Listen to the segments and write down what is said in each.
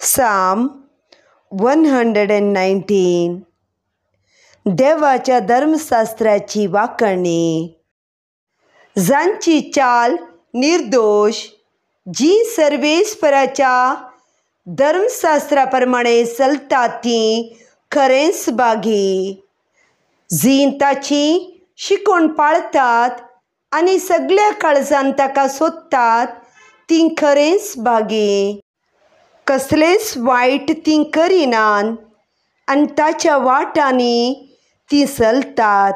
Psalm 119. देवाच्या धर्मशास्त्राची वाकणे. जांची चाल निर्दोष, जी सर्वेस्पराच्या धर्मशास्त्राप्रमाणे चलतात ती खरेंच बागी. जी ताची शिकवण पाळतात आनी सगळ्या काळजान ताका सोदतात ती खरेंच बागी. कसलेंच वायट ती करिनात आनी ताच्या वाटांनी ती चलतात.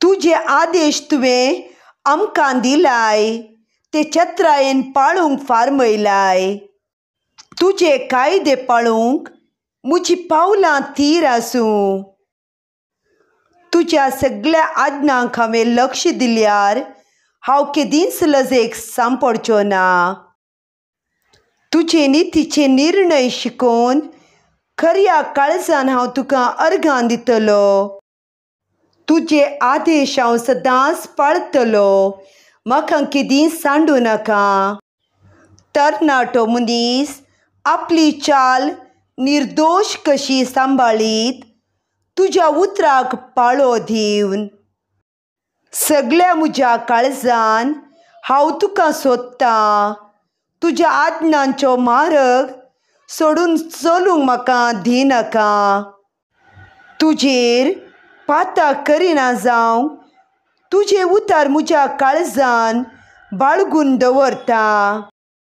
तुजे आदेश तुवें आमकां दिलाय, ते चत्रायेन पाळूंक फार्मयलाय. तुजे कायदे पाळूंक म्हजी पावलां थीर आसूं. तुज्या सगळ्या आज्ञांक हांवें लक्ष दिल्यार हांव केदींच लजेक सांपडचो ना. तुजे नितीचे निर्णय शिकोवन खऱ्या काळजान हांव तुका अर्घां दितलो. तुजे आदेश हांव सदांच पाळटलो, म्हाका केदींच सांडूं नाका. तरणाटो मनीस आपली चाल निर्दोश कशी सांबाळीत, तुज्या उतराक पाळो दिवन. सगळ्या म्हज्या काळजान हांव तुका सोदतां. तुज्या आज्ञांचो मार्ग सोडून चलूंक म्हाका दिनाका. तुजेर पातां करिना जावं तुजे उतर म्हज्या काळजान बाळगून दवरतां.